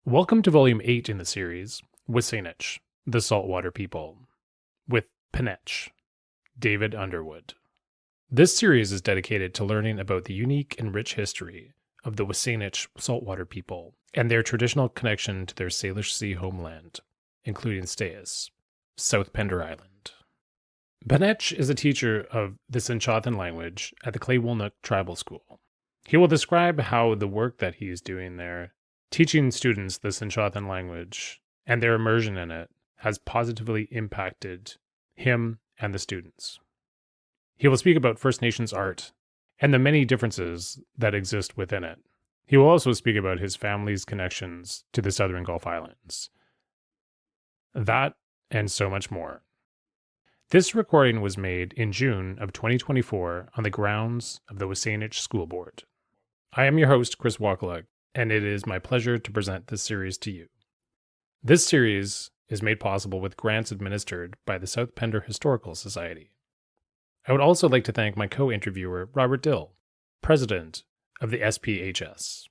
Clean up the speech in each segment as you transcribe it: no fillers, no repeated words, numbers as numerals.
Welcome to Volume 8 in the series, with SÁNEĆ, the Saltwater People, with PENÁĆ, David Underwood. This series is dedicated to learning about the unique and rich history of the SÁNEĆ Saltwater People and their traditional connection to their Salish Sea Homeland, including S DÁYES, South Pender Island. PENÁĆ is a teacher of the SENÇOԹEN language at the WELÂNEW Tribal School. He will describe how the work that he is doing there, teaching students the SENÇOԹEN language and their immersion in it, has positively impacted him and the students. He will speak about First Nations art and the many differences that exist within it. He will also speak about his family's connections to the Southern Gulf Islands. That and so much more. This recording was made in June of 2024 on the grounds of the SÁNEĆ School Board. I am your host, Chris Wakaluk, and it is my pleasure to present this series to you. This series is made possible with grants administered by the South Pender Historical Society. I would also like to thank my co-interviewer, Robert Dill, president of the SPHS.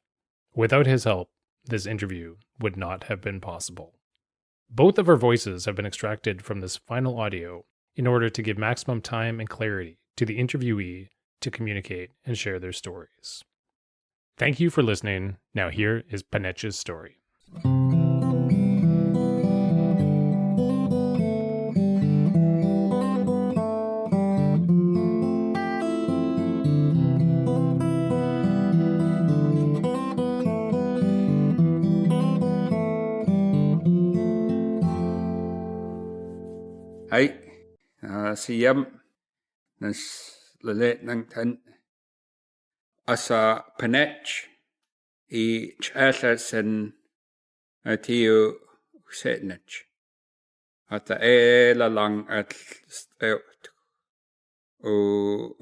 Without his help, this interview would not have been possible. Both of our voices have been extracted from this final audio in order to give maximum time and clarity to the interviewee to communicate and share their stories. Thank you for listening. Now here is PENÁĆ's story. Hej, siyam nas lalet ng tan asa PENÁĆ I ch'ala sen atiyo SÁNEĆ ata lalang at stout o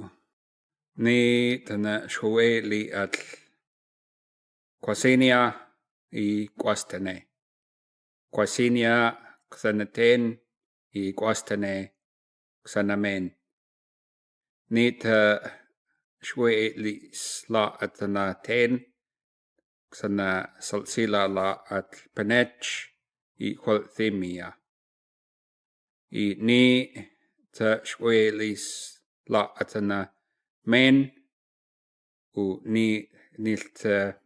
ni tana shweli at kwasinia I kwastane kwasinia ksanaten I kwastane ksanamen nita shweli sla atana ten ksana salsila la at PENÁĆ I kwalthemia I ni ta shweli sla atana men u ni nilta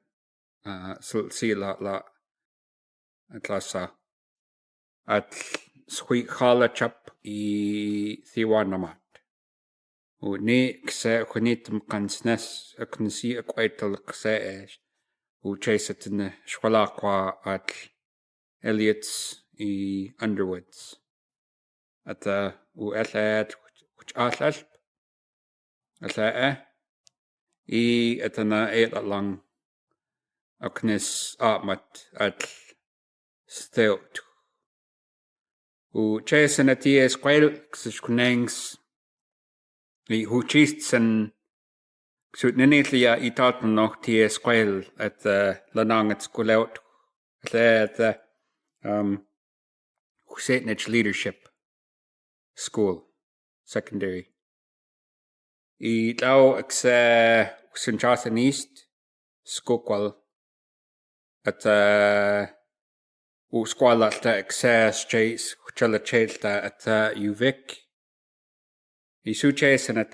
salsila la atlasa at swi khala chap I thiwanamat u ni ksa khunit mkansnas aknsi akwaital ksa u chasatna shwalaqwa at Elliots I Underwoods ata u atlat which atlalp atla'a I atana lang aknis amat at stout u chasanati esquel kskunangs I huchistsen sutnenitlia I talpen noch tie esquel at lanang at school out at SÁNEĆ Leadership School secondary I tau aksa SENÇOԹEN East skokwal at u skwala ta aksa straits chala chelta at uvik I suchasan at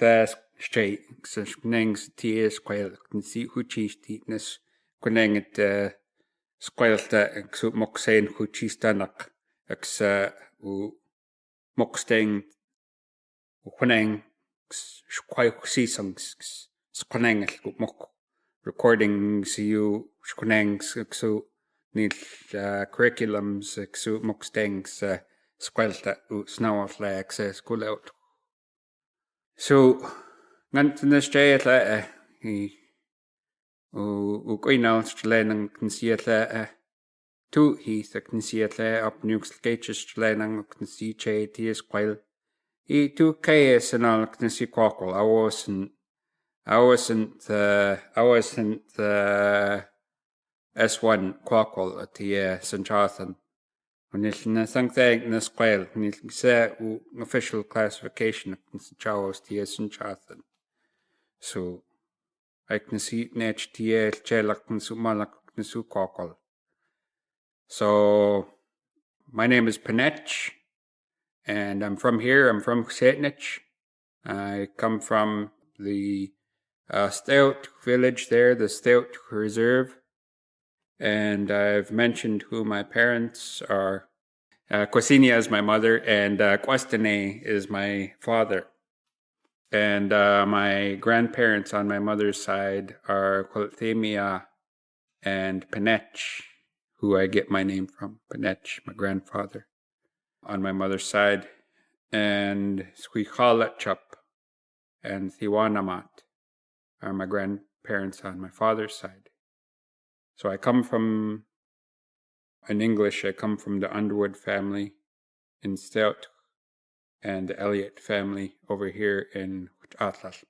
straight sa kunangs ties kwal nsi huchistitness kunang at skwalta aksu moksain huchistanak aksa u moksteng kunang kwai sisongs kunang mok recording you kunang aksu nil curriculums aksu moksteng skwalta u snawafla aksa school out so ngantna stayla u koinal stlenang knsiatla tu he knsiatla up nukes gages stlenang knsi che ties quail I tu ks anal knsi kwakol I wasn't S1 kwakol at the SENÇOԹEN Nilna thank na squail nilsa u official classification of chaos the SENÇOԹEN so I can see net TL chelak nsu malak nsu kokol So my name is PENÁÄ, and I'm from here. I'm from SÁNEĆ. I come from the SEN쪼TEN village there, the SENÇOTEN Reserve. And I've mentioned who my parents are. Kwasinia is my mother, and Kwastane is my father. And my grandparents on my mother's side are WELÂNEW and PENÁÄ, who I get my name from. PENÁÄ, my grandfather, on my mother's side. And SWICHALACHUP and THIWANAMAT are my grandparents on my father's side. So I come from, in English, I come from the Underwood family in SENÇOԹEN and the Elliott family over here in WELÂNEW.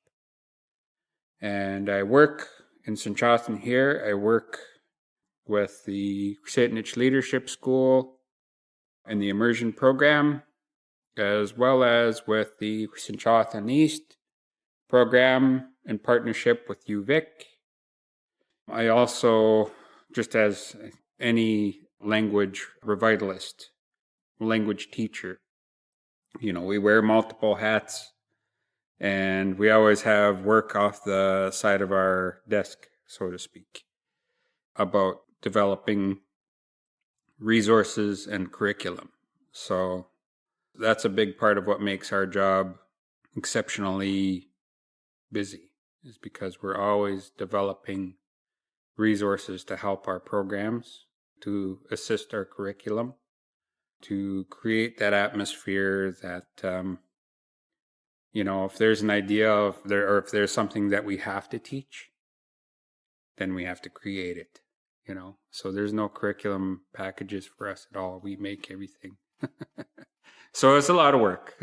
And I work in SENĆOԹEN here. I work with the SANEĆ Leadership School in the immersion program, as well as with the SENĆOԹEN East program in partnership with UVic. I also, just as any language revitalist, language teacher, we wear multiple hats, and we always have work off the side of our desk, so to speak, about developing resources and curriculum. So that's a big part of what makes our job exceptionally busy, is because we're always developing resources to help our programs, to assist our curriculum, to create that atmosphere that, if there's an idea or if there's something that we have to teach, then we have to create it, So there's no curriculum packages for us at all. We make everything. So it's a lot of work.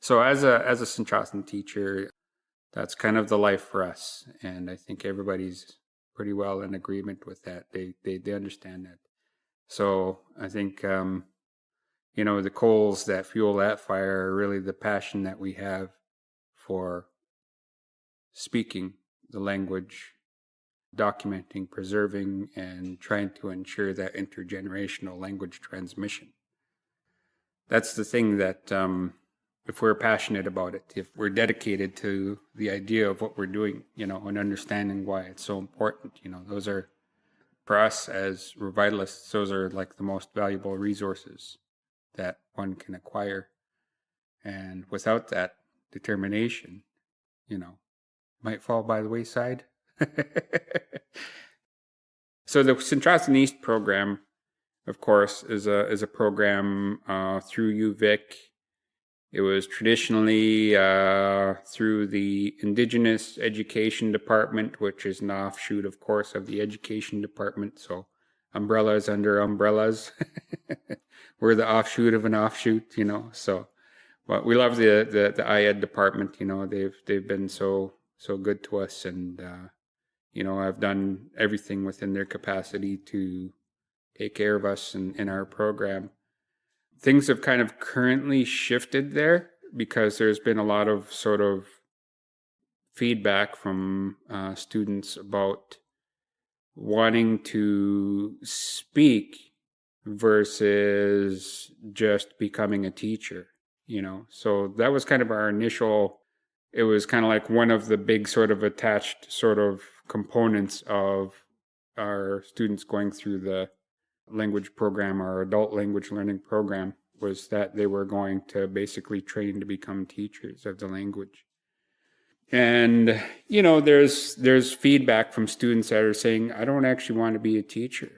So as a SENÇOԹEN teacher, that's kind of the life for us. And I think everybody's pretty well in agreement with that. They understand that. So I think, the coals that fuel that fire are really the passion that we have for speaking the language, documenting, preserving, and trying to ensure that intergenerational language transmission. That's the thing that, if we're passionate about it, if we're dedicated to the idea of what we're doing, and understanding why it's so important, those are, for us as revitalists, those are like the most valuable resources that one can acquire. And without that determination, might fall by the wayside. So the SENÇOԹEN East program, of course, is a program through UVic. It was traditionally through the Indigenous Education Department, which is an offshoot, of course, of the Education Department. So umbrellas under umbrellas. We're the offshoot of an offshoot, So, but we love the IED department. They've been so good to us, and I've done everything within their capacity to take care of us in our program. Things have kind of currently shifted there because there's been a lot of sort of feedback from students about wanting to speak versus just becoming a teacher, So that was kind of our initial, it was kind of like one of the big sort of attached sort of components of our students going through the language program, our adult language learning program, was that they were going to basically train to become teachers of the language. And, there's feedback from students that are saying, I don't actually want to be a teacher.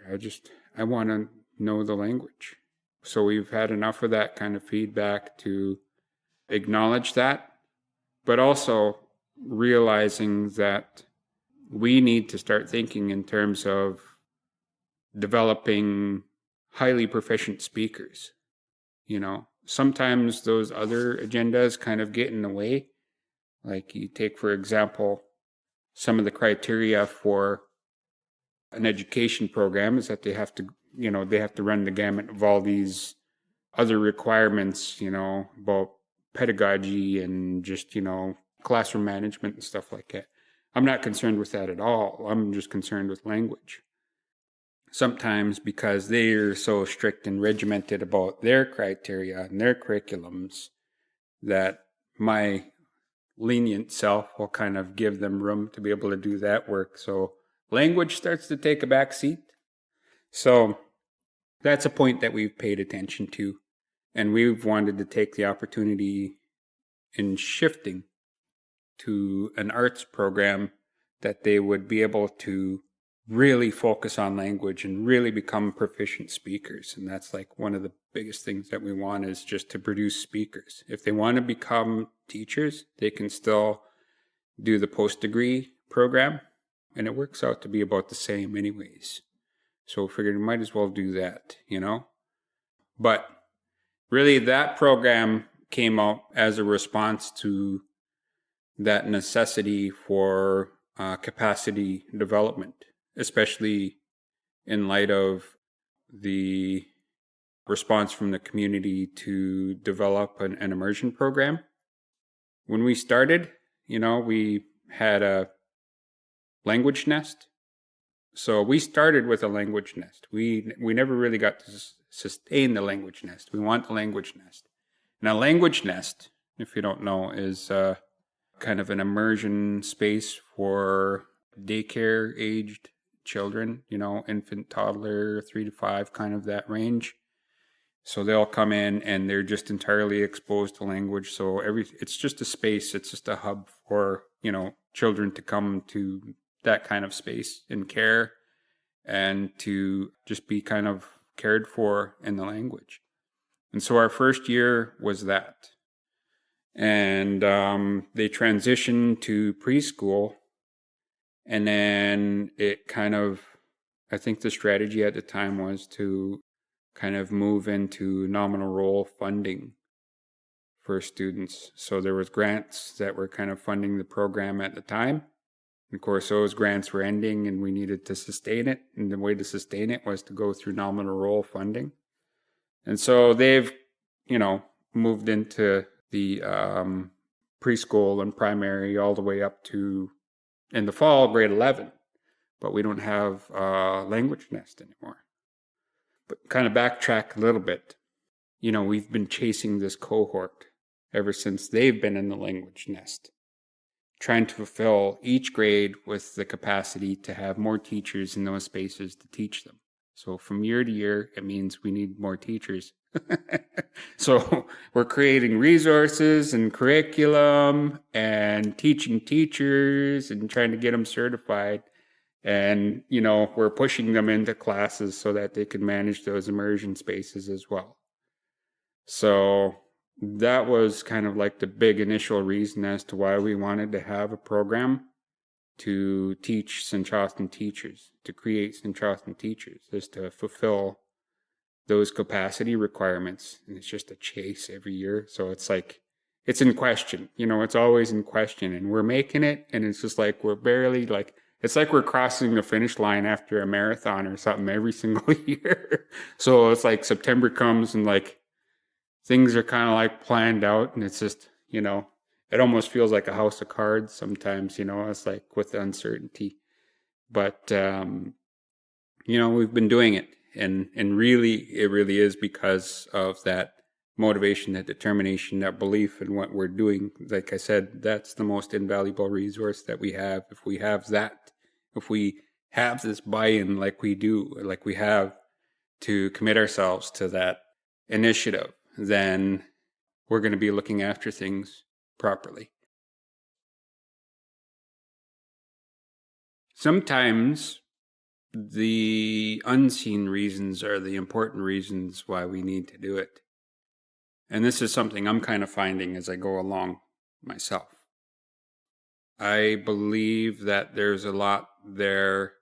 I want to know the language. So we've had enough of that kind of feedback to acknowledge that, but also realizing that we need to start thinking in terms of developing highly proficient speakers. Sometimes those other agendas kind of get in the way. Like you take, for example, some of the criteria for an education program is that they have to run the gamut of all these other requirements, about pedagogy and just, classroom management and stuff like that. I'm not concerned with that at all. I'm just concerned with language. sometimes because they're so strict and regimented about their criteria and their curriculums that my lenient self will kind of give them room to be able to do that work. So language starts to take a back seat. So that's a point that we've paid attention to. And we've wanted to take the opportunity in shifting to an arts program that they would be able to really focus on language and really become proficient speakers. And that's like one of the biggest things that we want, is just to produce speakers. If they want to become teachers, they can still do the post-degree program, and it works out to be about the same anyways. So we figured we might as well do that, you know? But really that program came out as a response to that necessity for capacity development, especially in light of the response from the community to develop an immersion program. When we started, you know, we had a language nest. So we started with a language nest. We never really got to sustain the language nest. We want the language nest. Now, language nest, if you don't know, is kind of an immersion space for daycare-aged children, you know, infant, toddler, 3 to 5, kind of that range. So they'll come in and they're just entirely exposed to language. So it's just a space, it's just a hub for, you know, children to come to that kind of space and care, and to just be kind of cared for in the language. And so our first year was that. And they transitioned to preschool. And then it kind of, I think the strategy at the time was to kind of move into nominal role funding for students. So there was grants that were kind of funding the program at the time. Of course, those grants were ending and we needed to sustain it. And the way to sustain it was to go through nominal role funding. And so they've, you know, moved into the preschool and primary all the way up to, in the fall, grade 11. But we don't have language nest anymore. But kind of backtrack a little bit. You know, we've been chasing this cohort ever since they've been in the language nest, trying to fulfill each grade with the capacity to have more teachers in those spaces to teach them. So from year to year, it means we need more teachers. So we're creating resources and curriculum and teaching teachers and trying to get them certified. And, you know, we're pushing them into classes so that they can manage those immersion spaces as well. So that was kind of like the big initial reason as to why we wanted to have a program to teach SENÇOÞEN teachers, to create SENÇOÞEN teachers, is to fulfill those capacity requirements. And it's just a chase every year. So it's like, it's in question, you know, it's always in question, and we're making it. And it's just like, we're barely like, it's like we're crossing the finish line after a marathon or something every single year. So it's like September comes and like things are kind of like planned out, and it's just, you know, it almost feels like a house of cards sometimes, you know, it's like with the uncertainty. But, you know, we've been doing it. And really, it really is because of that motivation, that determination, that belief in what we're doing. Like I said, that's the most invaluable resource that we have. If we have that, if we have this buy-in like we do, like we have, to commit ourselves to that initiative, then we're going to be looking after things properly. Sometimes the unseen reasons are the important reasons why we need to do it. And this is something I'm kind of finding as I go along myself. I believe that there's a lot there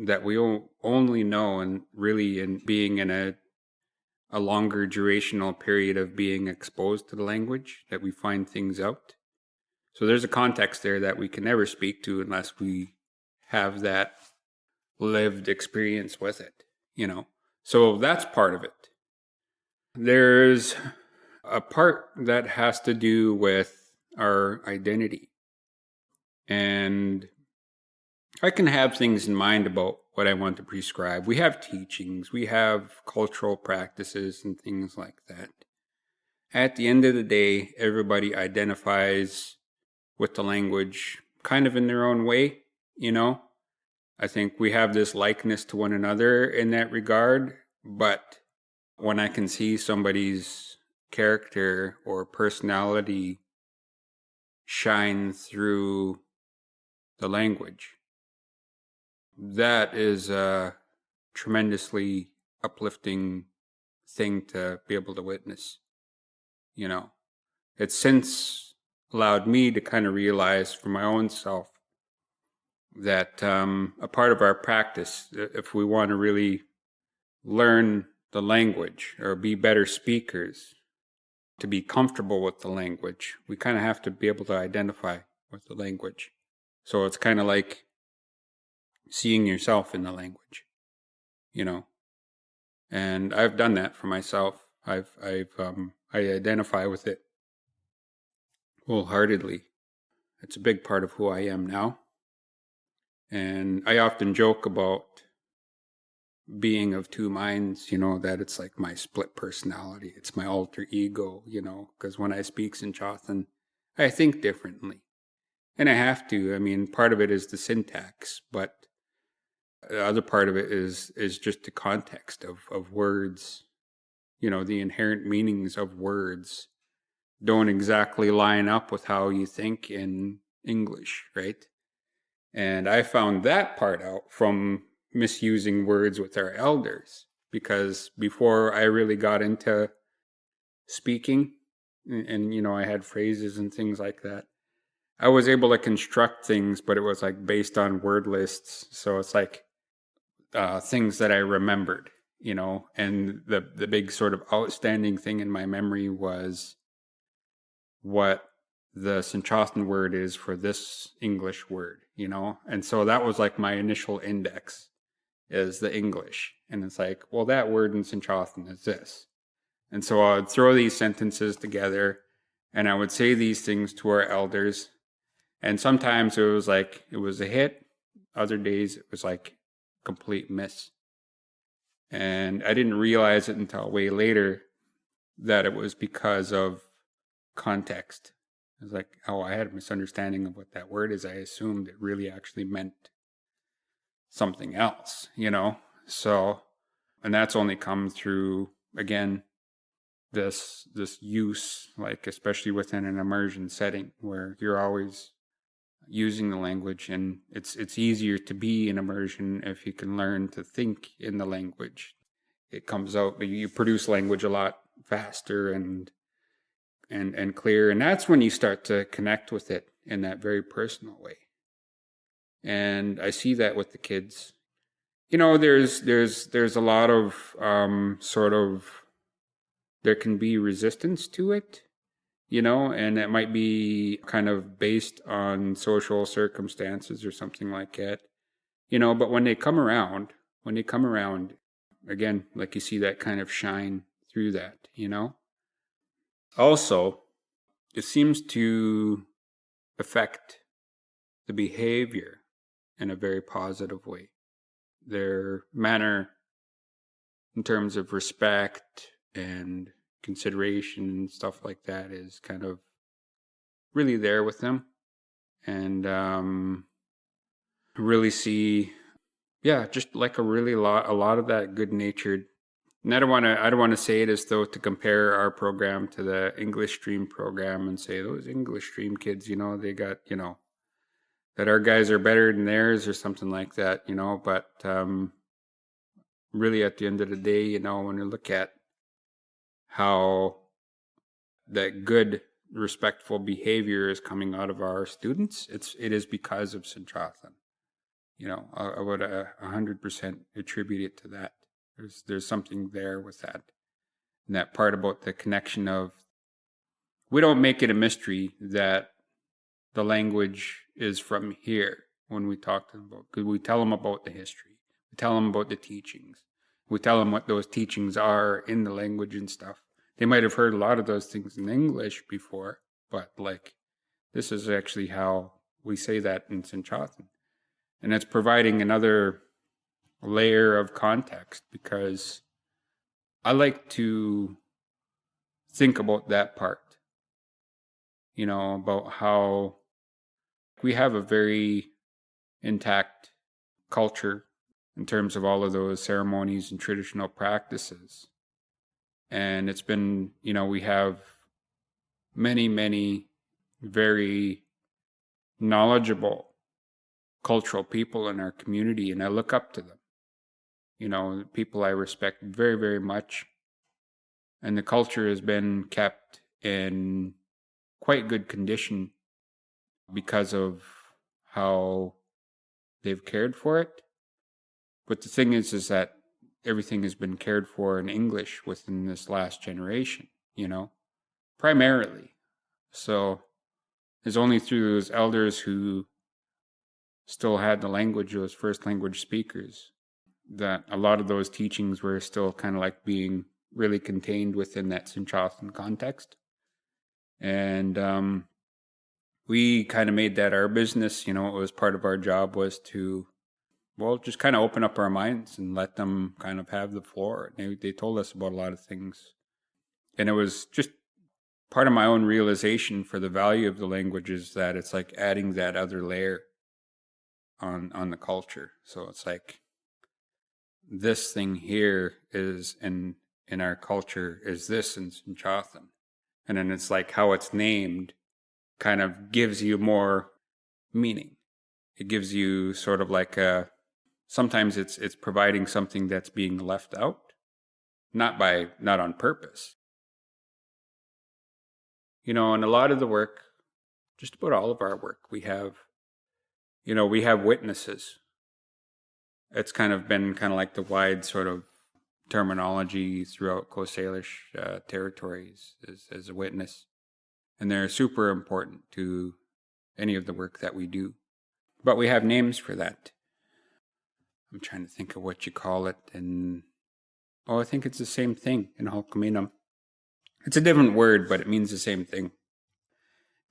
that we only know, and really in being in a longer durational period of being exposed to the language, that we find things out. So there's a context there that we can never speak to unless we have that lived experience with it, you know. So that's part of it. There's a part that has to do with our identity. And I can have things in mind about what I want to prescribe. We have teachings, we have cultural practices and things like that. At the end of the day, everybody identifies with the language kind of in their own way, you know? I think we have this likeness to one another in that regard, but when I can see somebody's character or personality shine through the language, that is a tremendously uplifting thing to be able to witness. You know, it's since allowed me to kind of realize for my own self that a part of our practice, if we want to really learn the language or be better speakers, to be comfortable with the language, we kind of have to be able to identify with the language. So it's kind of like seeing yourself in the language, you know. And I've done that for myself. I identify with it wholeheartedly. It's a big part of who I am now. And I often joke about being of two minds, you know, that it's like my split personality. It's my alter ego, you know, because when I speak SENÇOÞEN, I think differently. And I have to. I mean, part of it is the syntax, but the other part of it is just the context of words. You know, the inherent meanings of words don't exactly line up with how you think in English, right? And I found that part out from misusing words with our elders, because before I really got into speaking and you know, I had phrases and things like that, I was able to construct things, but it was like based on word lists. So it's like things that I remembered, you know, and the big sort of outstanding thing in my memory was what the SENÇOԹEN word is for this English word, you know? And so that was like my initial index, is the English. And it's like, well, that word in SENÇOԹEN is this. And so I would throw these sentences together and I would say these things to our elders. And sometimes it was like, it was a hit. Other days it was like complete miss. And I didn't realize it until way later that it was because of context. It was like, oh, I had a misunderstanding of what that word is. I assumed it really actually meant something else, you know? So, and that's only come through, again, this use, like especially within an immersion setting where you're always using the language, and it's easier to be in immersion if you can learn to think in the language. It comes out, you produce language a lot faster and clear, and that's when you start to connect with it in that very personal way. And I see that with the kids. You know, there's a lot of sort of, there can be resistance to it, you know, and it might be kind of based on social circumstances or something like that, you know. But when they come around, again, like you see that kind of shine through that, you know. Also, it seems to affect the behavior in a very positive way. Their manner in terms of respect and consideration and stuff like that is kind of really there with them. And really see, yeah, just like a lot of that good-natured. And I don't want to say it as though to compare our program to the English Stream program and say those English Stream kids, you know, they got, you know, that our guys are better than theirs or something like that, you know. But really at the end of the day, you know, when you look at how that good, respectful behavior is coming out of our students, it is because of SENÇOԹEN. You know, I would 100% attribute it to that. There's something there with that. And that part about the connection of, we don't make it a mystery that the language is from here when we talk to them about, because we tell them about the history. We tell them about the teachings. We tell them what those teachings are in the language and stuff. They might have heard a lot of those things in English before, but like, this is actually how we say that in SENÇOԹEN. And it's providing another layer of context, because I like to think about that part, about how we have a very intact culture in terms of all of those ceremonies and traditional practices. And it's been, we have many, many very knowledgeable cultural people in our community, and I look up to them. People I respect very, very much. And the culture has been kept in quite good condition because of how they've cared for it. But the thing is that everything has been cared for in English within this last generation, primarily. So it's only through those elders who still had the language, those first language speakers, that a lot of those teachings were still kind of like being really contained within that SENÇOÞEN context. And we kind of made that our business. It was part of our job was to, just kind of open up our minds and let them kind of have the floor. They told us about a lot of things. And it was just part of my own realization for the value of the language is that it's like adding that other layer on the culture. So it's like this thing here is in our culture is this in SENÇOԹEN. And then it's like how it's named kind of gives you more meaning. It gives you sort of like sometimes it's providing something that's being left out, not on purpose. And a lot of the work, just about all of our work, we have witnesses. It's kind of been kind of like the wide sort of terminology throughout Coast Salish territories as a witness. And they're super important to any of the work that we do. But we have names for that. I'm trying to think of what you call it. And I think it's the same thing in Hulkaminam. It's a different word, but it means the same thing.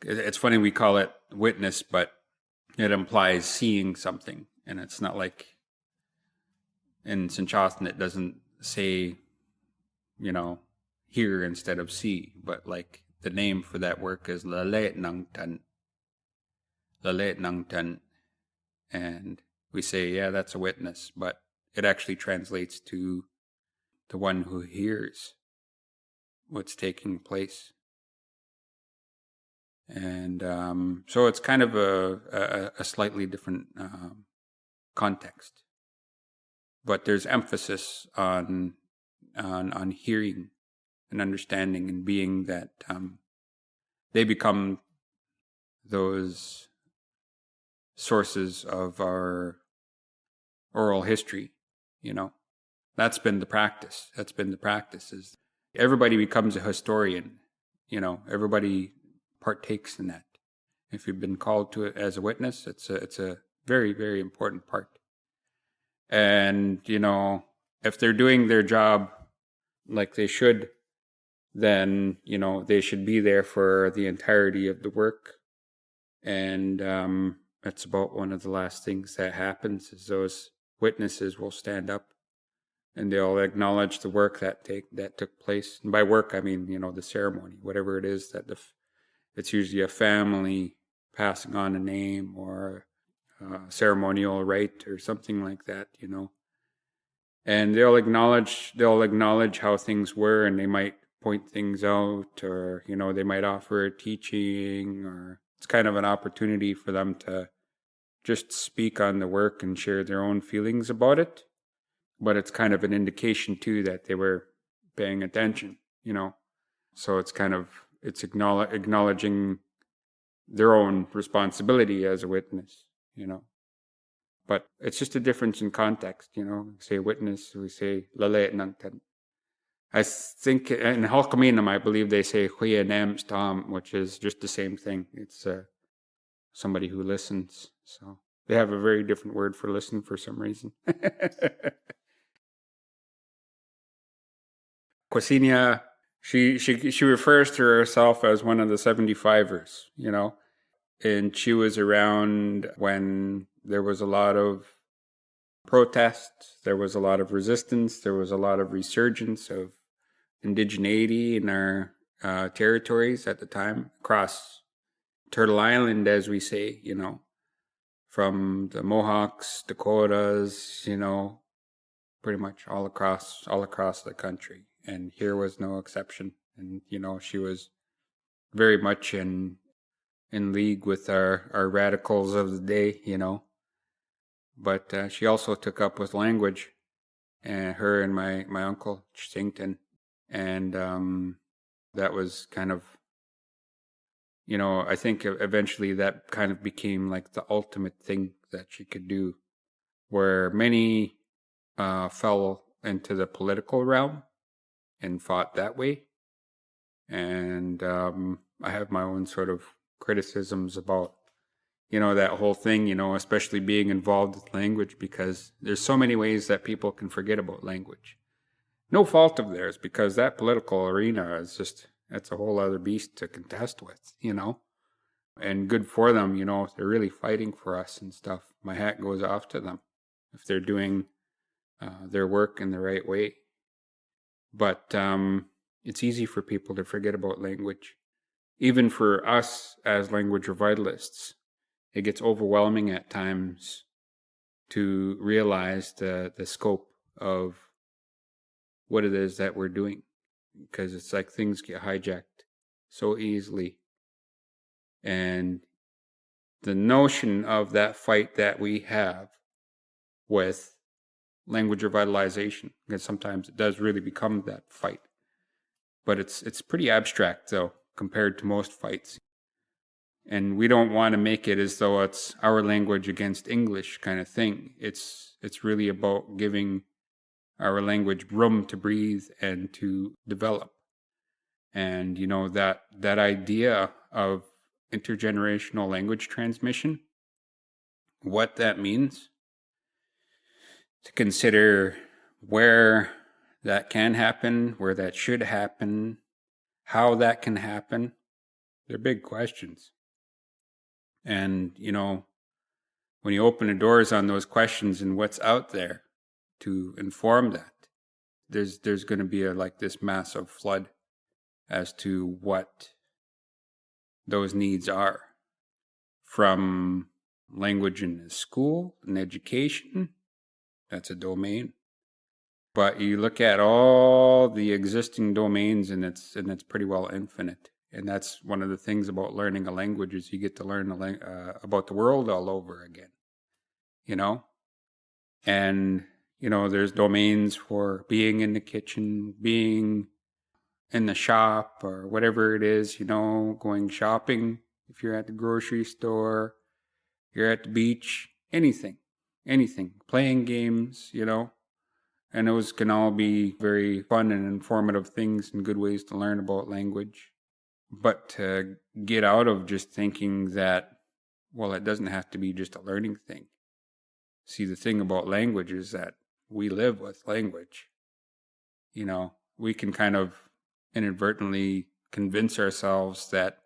It's funny we call it witness, but it implies seeing something. And it's not like in SENÇOԹEN it doesn't say, hear instead of see. But like the name for that work is WELÂNEW. WELÂNEW. And we say, yeah, that's a witness. But it actually translates to the one who hears what's taking place. And so it's kind of a slightly different context, but there's emphasis on hearing and understanding and being that they become those sources of our oral history. That's been the practice. Is everybody becomes a historian. Everybody partakes in that. If you've been called to it as a witness, it's a very, very important part. And if they're doing their job like they should, then they should be there for the entirety of the work. And that's about one of the last things that happens is those witnesses will stand up and they'll acknowledge the work that took place. And by work, I mean, the ceremony, whatever it is that it's usually a family passing on a name or a ceremonial rite or something like that, And they'll acknowledge how things were, and they might point things out, or, they might offer a teaching, or it's kind of an opportunity for them to just speak on the work and share their own feelings about it. But it's kind of an indication too that they were paying attention, So it's kind of, it's acknowledging their own responsibility as a witness, But it's just a difference in context, We say witness, we say WELÂNEW. I think in Hulkaminam, I believe they say WELÂNEW, which is just the same thing. It's somebody who listens. So they have a very different word for listen for some reason. Quasinia, she refers to herself as one of the 75ers, and she was around when there was a lot of protests. There was a lot of resistance. There was a lot of resurgence of indigeneity in our territories at the time, across Turtle Island, as we say, from the Mohawks, Dakotas, pretty much all across the country. And here was no exception. And, she was very much in league with our radicals of the day, But she also took up with language, and her and my uncle, SENÇOԹEN. And that was kind of, I think eventually that kind of became like the ultimate thing that she could do, where many fell into the political realm and fought that way. And I have my own sort of criticisms about, that whole thing, especially being involved with language, because there's so many ways that people can forget about language. No fault of theirs, because that political arena is just, that's a whole other beast to contest with, and good for them, if they're really fighting for us and stuff. My hat goes off to them if they're doing their work in the right way. But it's easy for people to forget about language. Even for us as language revitalists, it gets overwhelming at times to realize the scope of what it is that we're doing, because it's like things get hijacked so easily. And the notion of that fight that we have with language revitalization, because sometimes it does really become that fight, but it's pretty abstract though compared to most fights. And we don't want to make it as though it's our language against English kind of thing. It's really about giving our language room to breathe and to develop. And that idea of intergenerational language transmission, what that means, to consider where that can happen, where that should happen, how that can happen, they're big questions. And, when you open the doors on those questions and what's out there to inform that, there's going to be this massive flood as to what those needs are, from language in the school and education. That's a domain. But you look at all the existing domains, and it's pretty well infinite. And that's one of the things about learning a language, is you get to learn about the world all over again, And, there's domains for being in the kitchen, being in the shop, or whatever it is, going shopping, if you're at the grocery store, you're at the beach, anything, playing games, And those can all be very fun and informative things and good ways to learn about language. But to get out of just thinking that, well, it doesn't have to be just a learning thing. See, the thing about language is that we live with language. We can kind of inadvertently convince ourselves that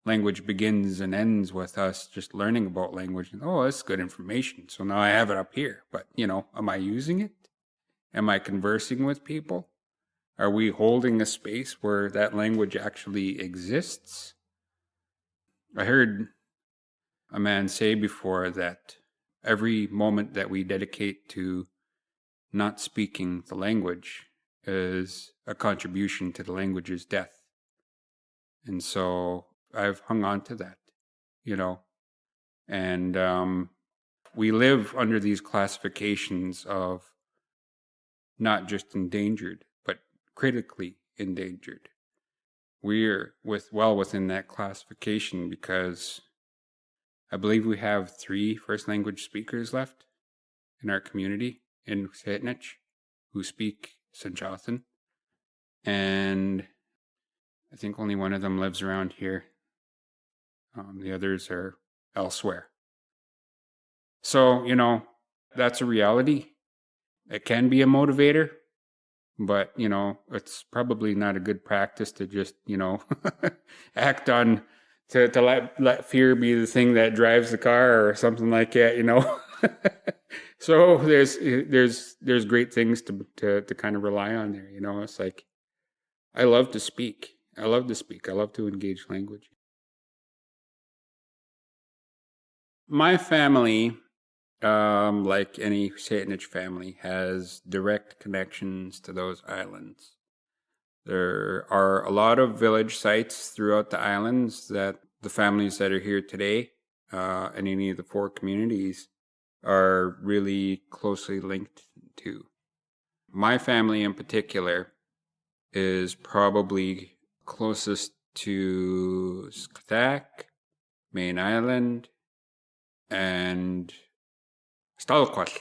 language begins and ends with us just learning about language. And, oh, that's good information, so now I have it up here. But, am I using it? Am I conversing with people? Are we holding a space where that language actually exists? I heard a man say before that every moment that we dedicate to not speaking the language is a contribution to the language's death. And so I've hung on to that, And we live under these classifications of not just endangered, but critically endangered. We're within that classification, because I believe we have 3 first language speakers left in our community in SÄNEĆ who speak SENÇOÞEN, and I think only one of them lives around here. The others are elsewhere. So, that's a reality. It can be a motivator, but, it's probably not a good practice to just, act on, to let fear be the thing that drives the car or something like that, So there's great things to kind of rely on there. You know, it's like I love to speak. I love to speak. I love to engage language. My family, like any Saanich family, has direct connections to those islands. There are a lot of village sites throughout the islands that the families that are here today, and any of the 4 communities, are really closely linked to. My family in particular is probably closest to SENČOÞEN, Main Island, and Stalquatl,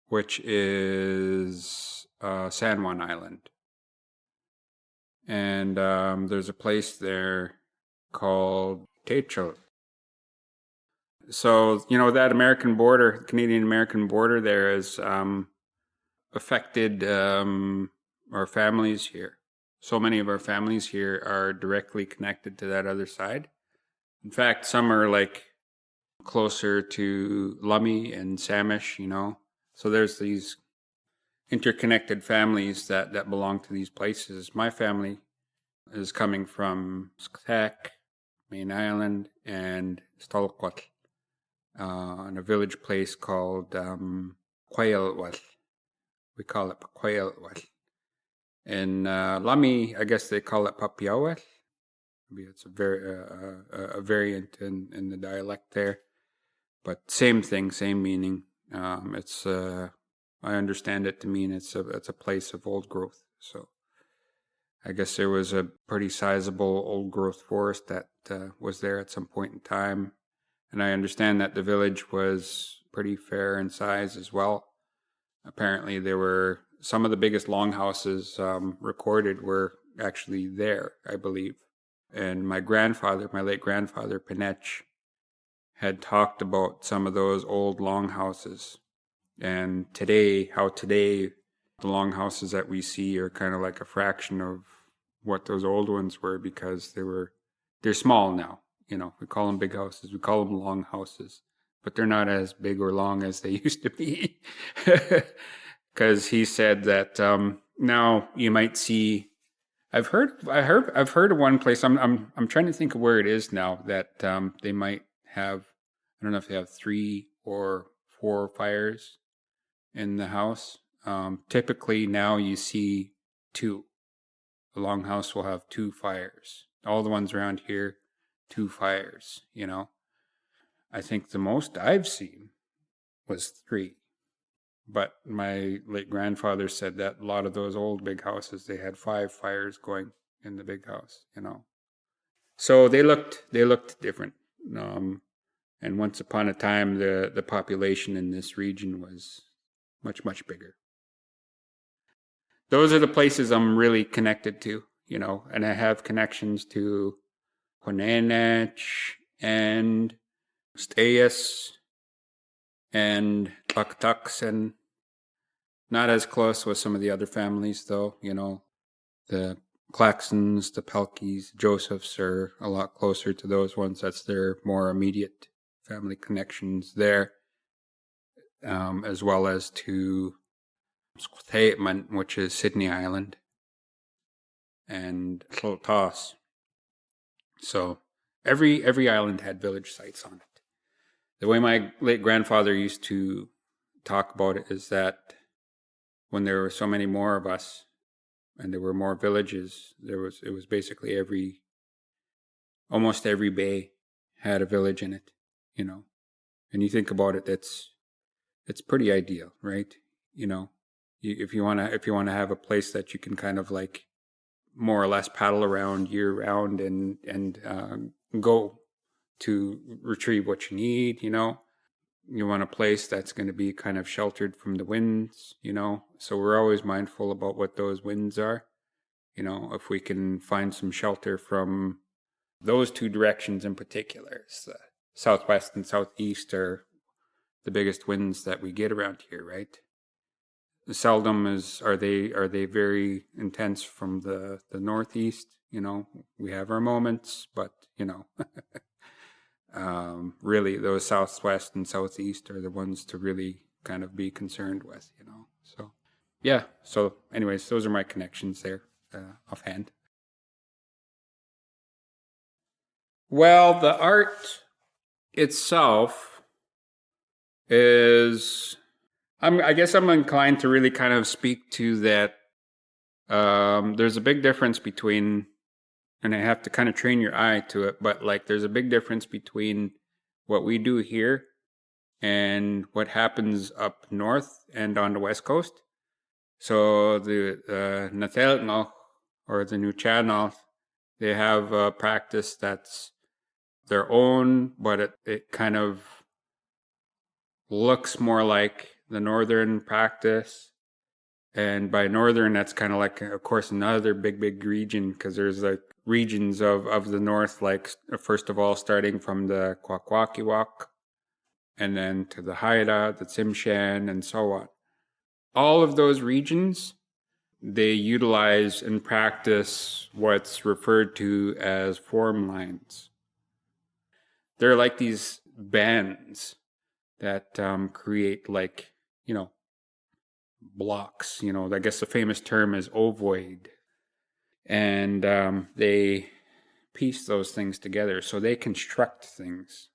which is San Juan Island. And there's a place there called Techel. So, you know, that American border, Canadian-American border there has affected our families here. So many of our families here are directly connected to that other side. In fact, some are like closer to Lummi and Samish, you know. So there's these interconnected families that belong to these places. My family is coming from SENČOԹEN, Main Island, and Stalquatl, in a village place called WELÂEW. We call it WELÂEW. In Lummi, I guess they call it Papiawel. Maybe it's a variant in the dialect there, but same thing, same meaning. It's I understand it to mean it's a place of old growth. So I guess there was a pretty sizable old growth forest that was there at some point in time, and I understand that the village was pretty fair in size as well. Apparently, there were some of the biggest longhouses recorded were actually there, I believe. And my grandfather, my late grandfather, PENÁĆ, had talked about some of those old longhouses. And today, the longhouses that we see are kind of like a fraction of what those old ones were, because they're small now. You know, we call them big houses, we call them long houses, but they're not as big or long as they used to be. Because he said that now you might see. I've heard of one place. I'm trying to think of where it is now that they might have. I don't know if they have 3 or 4 fires in the house. Typically now you see 2. The longhouse will have 2 fires. All the ones around here, 2 fires. You know, I think the most I've seen was 3. But my late grandfather said that a lot of those old big houses, they had 5 fires going in the big house, you know. So they looked different. And once upon a time, the population in this region was much, much bigger. Those are the places I'm really connected to, you know, and I have connections to PENÁĆ and S DÁYES and Tuk-Tuks, and not as close with some of the other families, though. You know, the Claxons, the Pelkeys, Josephs are a lot closer to those ones. That's their more immediate family connections there, as well as to SENČOԹEN, which is Sydney Island, and Tltoss. So every island had village sites on it. The way my late grandfather used to talk about it is that when there were so many more of us and there were more villages, it was basically almost every bay had a village in it, you know. And you think about it, it's pretty ideal, right? You know, if you want to have a place that you can kind of like more or less paddle around year round and go to retrieve what you need, you know. You want a place that's going to be kind of sheltered from the winds, you know. So we're always mindful about what those winds are. You know, if we can find some shelter from those 2 directions in particular. The southwest and southeast are the biggest winds that we get around here, right? Seldom are they very intense from the northeast. You know, we have our moments, but you know, really those southwest and southeast are the ones to really kind of be concerned with, you know. So, yeah. So, anyways, those are my connections there offhand. Well, the art itself is, I guess I'm inclined to really kind of speak to that. There's a big difference between, and I have to kind of train your eye to it, but like there's a big difference between what we do here and what happens up north and on the west coast. So the NÄTELNOH or the Nuu-chah-nulth, they have a practice that's their own, but it kind of looks more like the northern practice. And by northern, that's kind of like, of course, another big region, because there's like regions of the north, like first of all, starting from the Kwakwaka'wakw, and then to the Haida, the Tsimshian, and so on. All of those regions, they utilize and practice what's referred to as form lines. They're like these bands that create like, you know, blocks. You know, I guess the famous term is ovoid. And they piece those things together. So they construct things.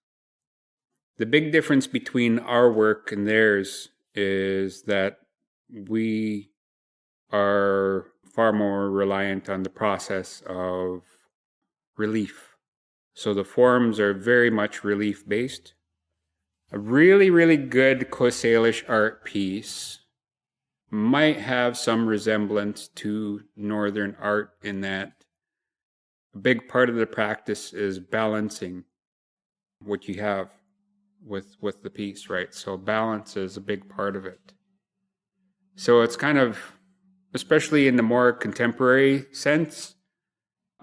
The big difference between our work and theirs is that we are far more reliant on the process of relief. So the forms are very much relief based. A really good Coast Salish art piece might have some resemblance to northern art in that a big part of the practice is balancing what you have with the piece, right? So balance is a big part of it. So it's kind of, especially in the more contemporary sense,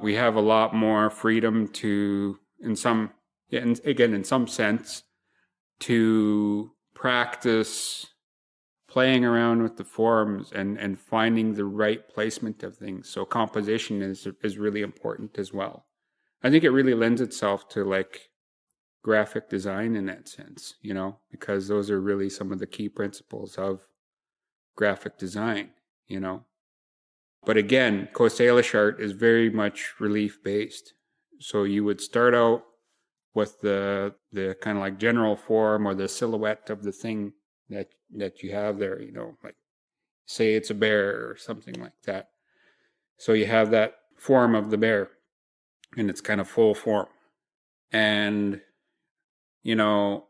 we have a lot more freedom to, in some sense, to practice playing around with the forms and finding the right placement of things. So composition is really important as well. I think it really lends itself to like graphic design in that sense, you know, because those are really some of the key principles of graphic design, you know. But again, Coast Salish art is very much relief based. So you would start out with the kind of like general form or the silhouette of the thing that you have there, you know, like say it's a bear or something like that. So you have that form of the bear in its kind of full form. And, you know,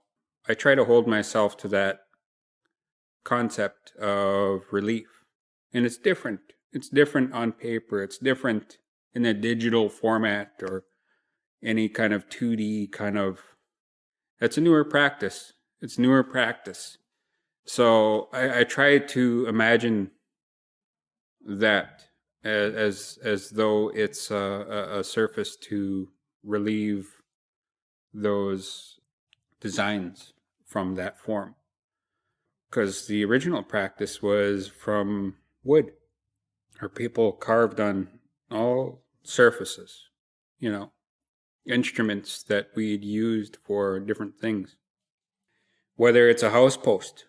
I try to hold myself to that concept of relief. And it's different. It's different on paper. It's different in a digital format or any kind of 2D kind of, it's a newer practice. It's newer practice. So I try to imagine that as though it's a surface to relieve those designs from that form. Because the original practice was from wood, or people carved on all surfaces, you know, instruments that we'd used for different things. Whether it's a house post,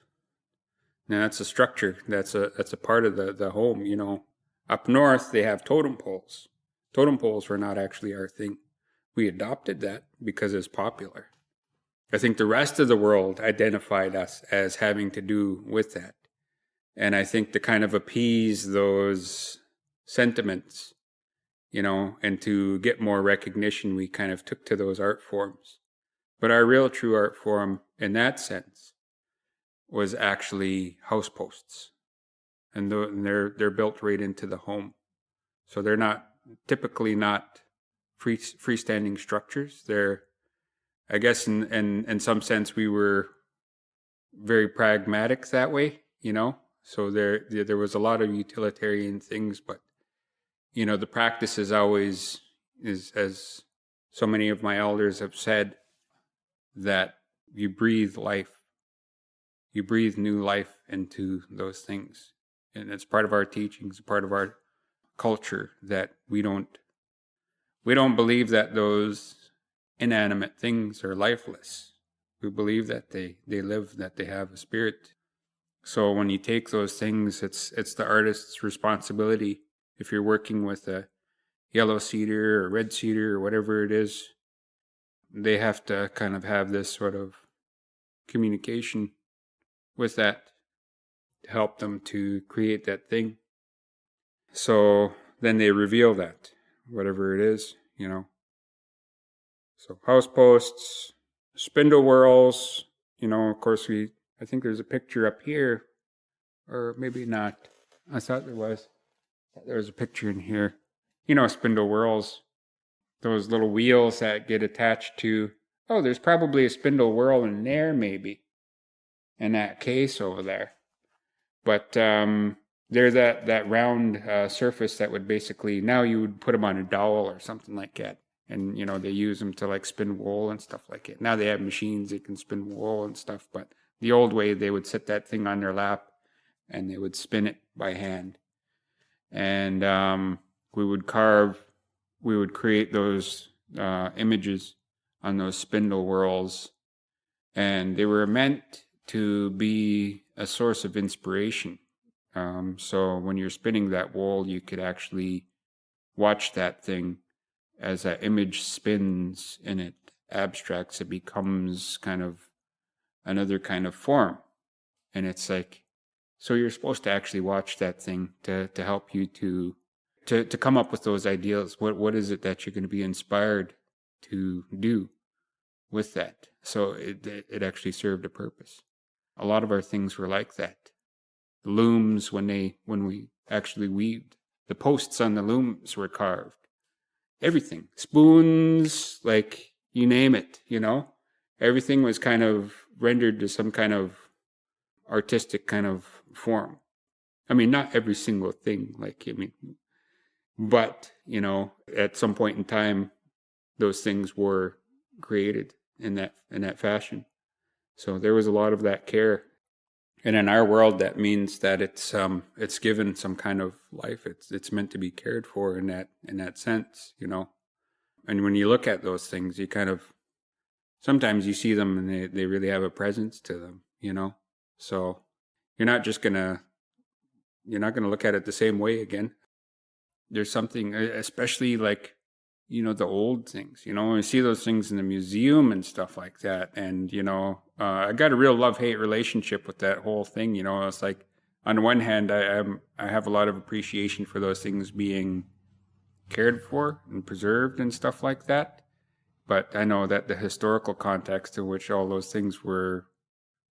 now that's a structure, that's a part of the home, you know. Up north, they have totem poles. Totem poles were not actually our thing. We adopted that because it's popular. I think the rest of the world identified us as having to do with that. And I think to kind of appease those sentiments, you know, and to get more recognition, we kind of took to those art forms. But our real true art form in that sense was actually house posts. And they're built right into the home. So they're not typically not freestanding structures. They're, I guess in some sense, we were very pragmatic that way, you know. So there was a lot of utilitarian things, but you know, the practice is always is, as so many of my elders have said, that you breathe life, you breathe new life into those things, and it's part of our teachings, part of our culture, that we don't believe that those inanimate things are lifeless. We believe that they live, that they have a spirit, So when you take those things, it's the artist's responsibility. If you're working with a yellow cedar or red cedar or whatever it is, they have to kind of have this sort of communication with that to help them to create that thing. So then they reveal that, whatever it is, So house posts, spindle whorls, of course I think there's a picture up here, or maybe not. I thought there was. There was a picture in here. Spindle whorls, those little wheels that get attached to, there's probably a spindle whorl in there maybe, in that case over there. But there's that round surface that would basically, now you would put them on a dowel or something like that. And, they use them to like spin wool and stuff like it. Now they have machines that can spin wool and stuff. But the old way, they would set that thing on their lap and they would spin it by hand. And we would create those images on those spindle whorls. And they were meant to be a source of inspiration. So when you're spinning that wool, you could actually watch that thing as that image spins and it abstracts. It becomes kind of another kind of form. And it's like, so you're supposed to actually watch that thing to help you to come up with those ideas. What is it that you're going to be inspired to do with that? So it actually served a purpose. A lot of our things were like that. The looms, when we actually weaved, the posts on the looms were carved. Everything, spoons, like you name it, everything was kind of rendered to some kind of artistic kind of form. I mean, not every single thing, but, at some point in time, those things were created in that fashion. So there was a lot of that care. And in our world, that means that it's given some kind of life. It's meant to be cared for in that sense, And when you look at those things, you kind of, sometimes you see them and they really have a presence to them, So you're not gonna look at it the same way again. There's something, especially like, the old things, when you see those things in the museum and stuff like that. And, I got a real love-hate relationship with that whole thing. It's like, on the one hand, I have a lot of appreciation for those things being cared for and preserved and stuff like that. But I know that the historical context in which all those things were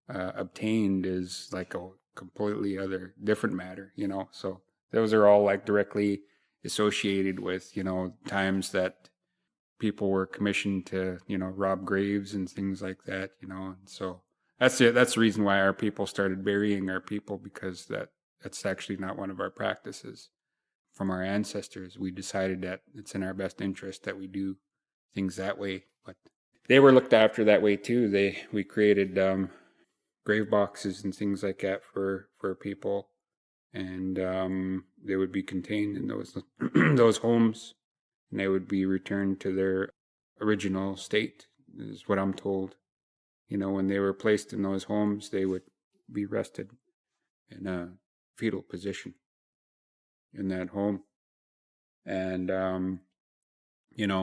obtained is like a completely different matter, So those are all like directly associated with, times that people were commissioned to, rob graves and things like that, And so that's it. That's the reason why our people started burying our people, because that's actually not one of our practices from our ancestors. We decided that it's in our best interest that we do things that way. But they were looked after that way too. We created grave boxes and things like that for people. And they would be contained in those those homes, and they would be returned to their original state, is what I'm told. When they were placed in those homes, they would be rested in a fetal position in that home. And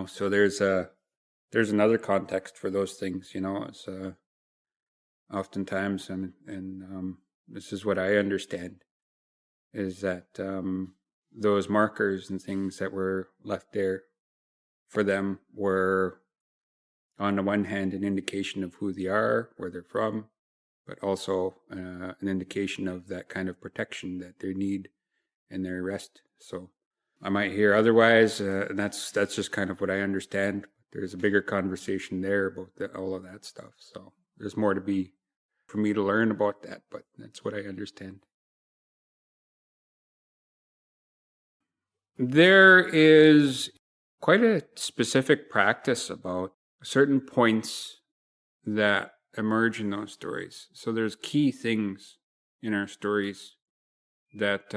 so there's another context for those things. It's oftentimes, and this is what I understand, is that those markers and things that were left there for them were, on the one hand, an indication of who they are, where they're from, but also an indication of that kind of protection that they need in their rest. So I might hear otherwise, and that's just kind of what I understand. There's a bigger conversation there about all of that stuff. So there's more to be for me to learn about that, but that's what I understand. There is quite a specific practice about certain points that emerge in those stories. So there's key things in our stories that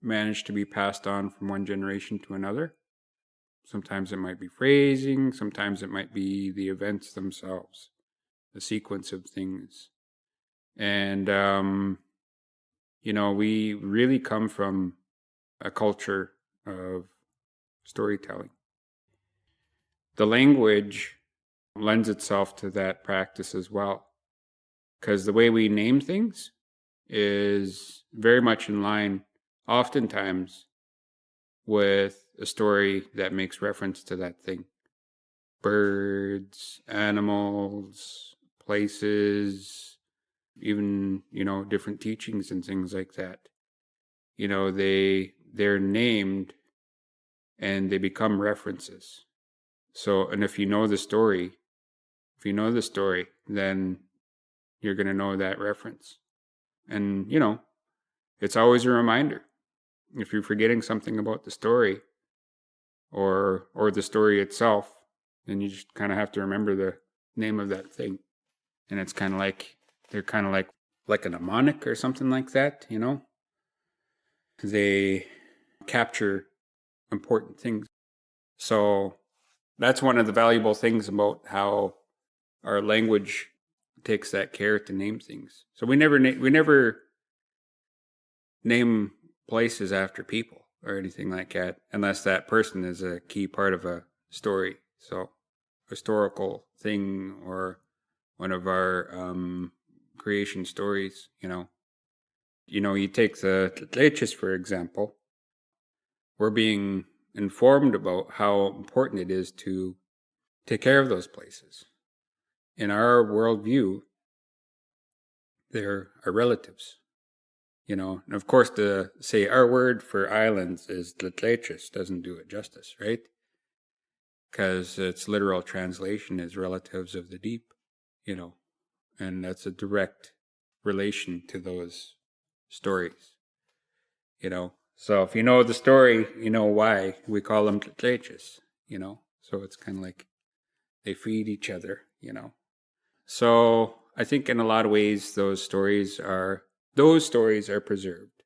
manage to be passed on from one generation to another. Sometimes it might be phrasing, sometimes it might be the events themselves, the sequence of things. And we really come from a culture of storytelling. The language lends itself to that practice as well, because the way we name things is very much in line, oftentimes, with a story that makes reference to that thing. Birds, animals, places, even, different teachings and things like that. They're named and they become references. So, and if you know the story, then you're going to know that reference. And, it's always a reminder. If you're forgetting something about the story or the story itself, then you just kind of have to remember the name of that thing. And it's kind of like, they're kind of like a mnemonic or something like that, They capture important things. So that's one of the valuable things about how our language takes that care to name things. So we never name places after people or anything like that, unless that person is a key part of a story. So historical thing or one of our creation stories, you take the Tlaches, for example. We're being informed about how important it is to take care of those places. In our worldview, they're our relatives, And of course, to say our word for islands is Tlaches doesn't do it justice, right? Because its literal translation is relatives of the deep, and that's a direct relation to those stories, So if you know the story, you know why we call them Tlaches, So it's kind of like they feed each other, So I think in a lot of ways, those stories are preserved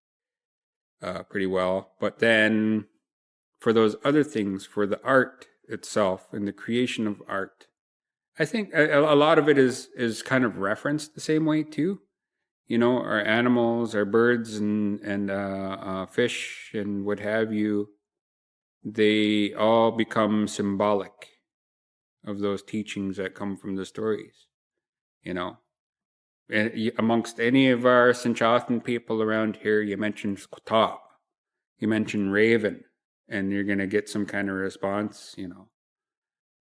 pretty well. But then for those other things, for the art itself and the creation of art, I think a lot of it is kind of referenced the same way too. Our animals, our birds and fish and what have you, they all become symbolic of those teachings that come from the stories, And amongst any of our SENĆOÞEN people around here, you mention SENÇOԹEN, you mention raven, and you're going to get some kind of response,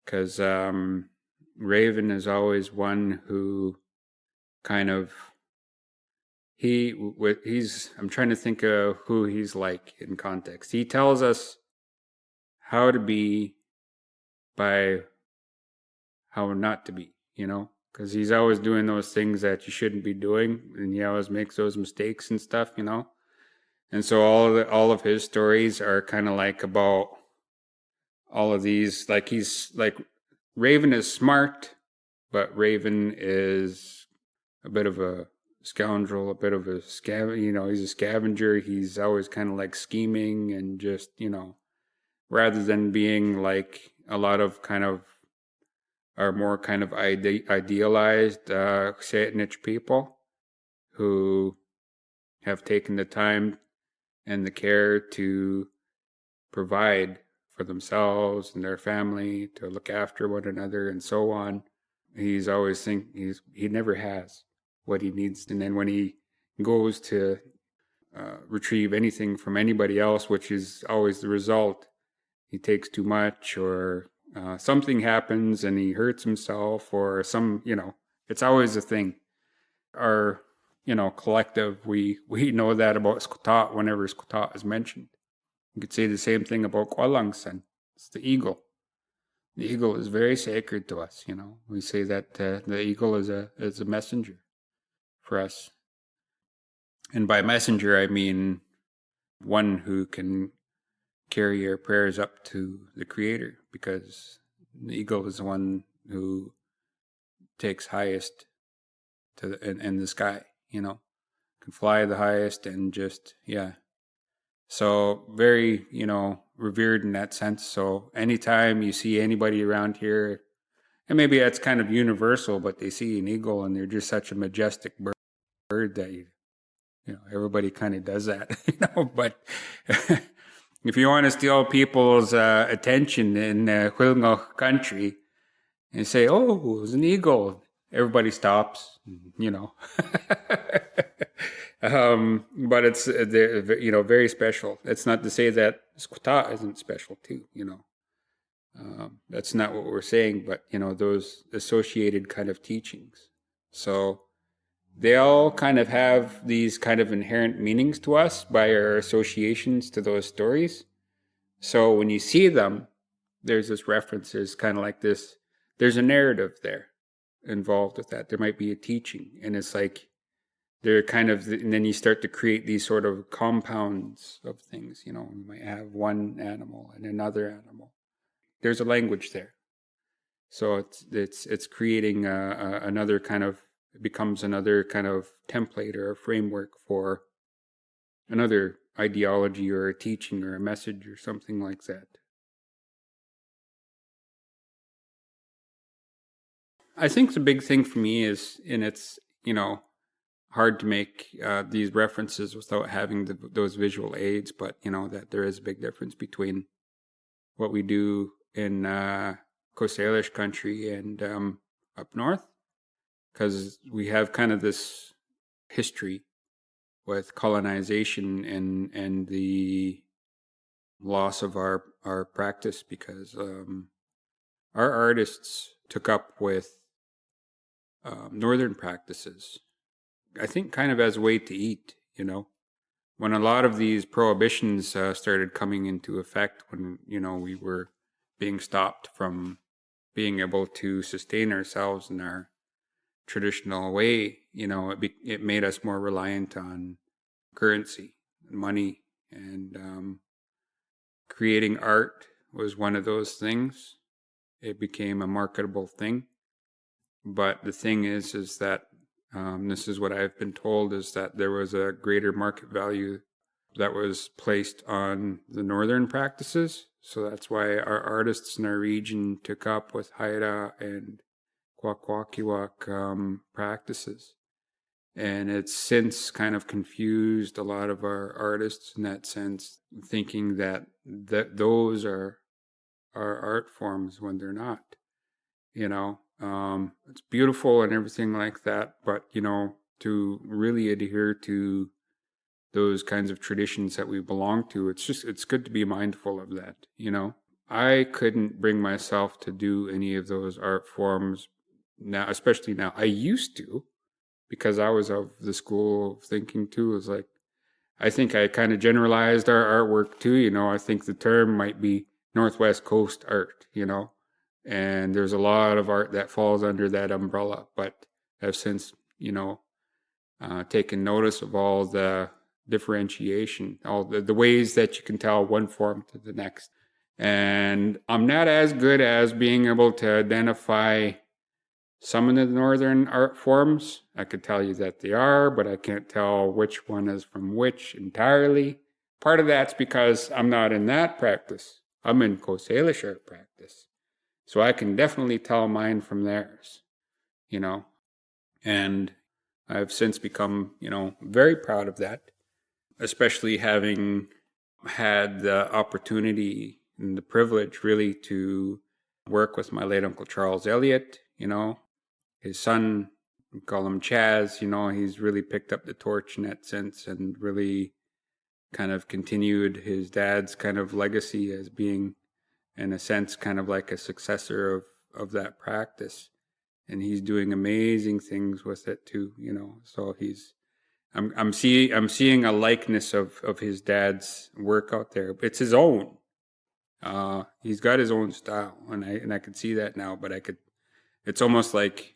because raven is always one who kind of, I'm trying to think of who he's like in context. He tells us how to be by how not to be, because he's always doing those things that you shouldn't be doing, and he always makes those mistakes and stuff, And so all of his stories are kind of like about all of these, like he's like Raven is smart, but Raven is a bit of a scoundrel, a bit of a he's a scavenger. He's always kind of like scheming and just, rather than being like a lot of kind of are more kind of idealized SÁNEĆ people who have taken the time and the care to provide for themselves and their family, to look after one another and so on. He's always he never has what he needs. And then when he goes to retrieve anything from anybody else, which is always the result, he takes too much or something happens and he hurts himself or it's always a thing. Our, collective, we know that about SENÇOԹEN whenever SENÇOԹEN is mentioned. You could say the same thing about WELÂNGSAN. It's the eagle. The eagle is very sacred to us, We say that the eagle is a messenger for us. And by messenger, I mean one who can carry your prayers up to the Creator, because the eagle is the one who takes highest in the sky, can fly the highest and just, So very, revered in that sense. So anytime you see anybody around here, and maybe that's kind of universal, but they see an eagle and they're just such a majestic bird that everybody kind of does that, but if you want to steal people's attention in WELNEW country and say, oh, it was an eagle, everybody stops, but it's, very special. That's not to say that Squaw isn't special too, That's not what we're saying, but, those associated kind of teachings. So they all kind of have these kind of inherent meanings to us by our associations to those stories. So when you see them, there's this reference, there's kind of like this, there's a narrative there involved with that. There might be a teaching, and it's like they're kind of, and then you start to create these sort of compounds of things, you might have one animal and another animal. There's a language there. So it's creating another kind of, it becomes another kind of template or a framework for another ideology or a teaching or a message or something like that. I think the big thing for me is, and it's, hard to make these references without having those visual aids, but, that there is a big difference between what we do in Coast Salish country and up north, because we have kind of this history with colonization and the loss of our practice, because our artists took up with northern practices, I think kind of as a way to eat, when a lot of these prohibitions started coming into effect, when, we were being stopped from being able to sustain ourselves in our traditional way, it made us more reliant on currency and money, and creating art was one of those things. It became a marketable thing. But the thing is that this is what I've been told, is that there was a greater market value that was placed on the northern practices. So that's why our artists in our region took up with Haida and Kwakwaka'wakw practices. And it's since kind of confused a lot of our artists in that sense, thinking that those are art forms when they're not. It's beautiful and everything like that, but, to really adhere to those kinds of traditions that we belong to, it's good to be mindful of that, I couldn't bring myself to do any of those art forms now, especially now. I used to, because I was of the school of thinking too. It was like, I think I kind of generalized our artwork too, I think the term might be Northwest Coast art, and there's a lot of art that falls under that umbrella, but I've since, taken notice of all the differentiation, all the ways that you can tell one form to the next. And I'm not as good as being able to identify some of the northern art forms. I could tell you that they are, but I can't tell which one is from which entirely. Part of that's because I'm not in that practice. I'm in Coast Salish art practice. So I can definitely tell mine from theirs, and I've since become, very proud of that, especially having had the opportunity and the privilege really to work with my late Uncle Charles Elliott, his son, we call him Chaz, he's really picked up the torch in that sense and really kind of continued his dad's kind of legacy as being, in a sense, kind of like a successor of that practice. And he's doing amazing things with it too, So I'm seeing a likeness of his dad's work out there. It's his own. He's got his own style, and I could see that now. But it's almost like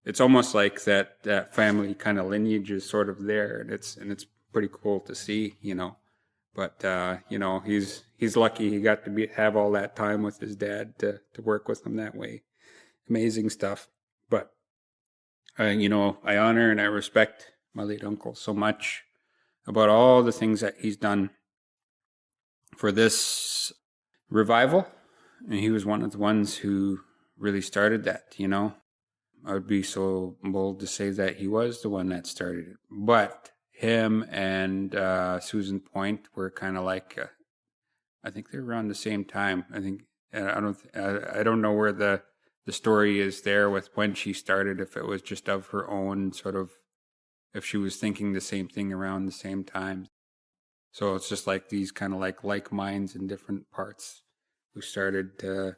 that family kind of lineage is sort of there, and it's pretty cool to see, But he's lucky he got to have all that time with his dad to work with him that way. Amazing stuff. But I honor and I respect my late uncle so much about all the things that he's done for this revival. And he was one of the ones who really started that, I would be so bold to say that he was the one that started it. But him and Susan Point were kind of like, I think they're around the same time. I think I don't know where the story is there with when she started, if it was just of her own sort of, if she was thinking the same thing around the same time. So it's just like these kind of like minds in different parts who started to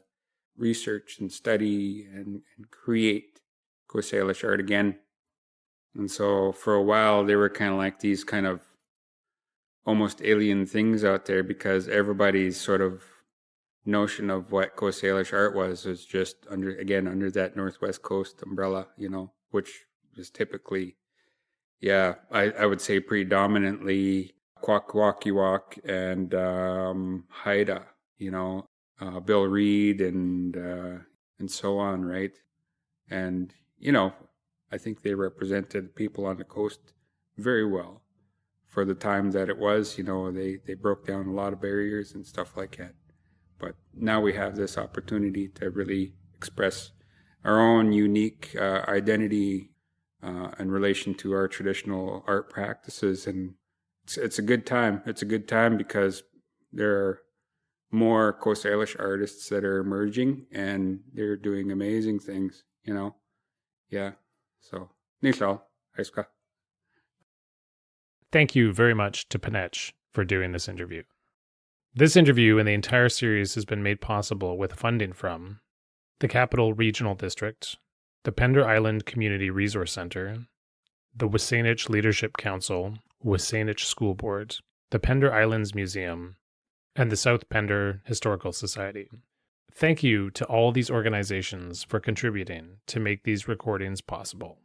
research and study and create Coast Salish art again. And so for a while they were kind of like these kind of almost alien things out there, because everybody's sort of notion of what Coast Salish art was just under that Northwest Coast umbrella, which is typically, I would say predominantly Kwakwakiwak and Haida, Bill Reed and so on, right? And I think they represented people on the coast very well for the time that it was. They broke down a lot of barriers and stuff like that. But now we have this opportunity to really express our own unique identity in relation to our traditional art practices, and it's a good time. It's a good time because there are more Coast Salish artists that are emerging, and they're doing amazing things. Yeah. So, Nishal, Aiska. Thank you very much to PENÁÄ for doing this interview. This interview and the entire series has been made possible with funding from the Capital Regional District, the Pender Island Community Resource Center, the SÁNEĆ Leadership Council, SANEĆ School Board, the Pender Islands Museum, and the South Pender Historical Society. Thank you to all these organizations for contributing to make these recordings possible.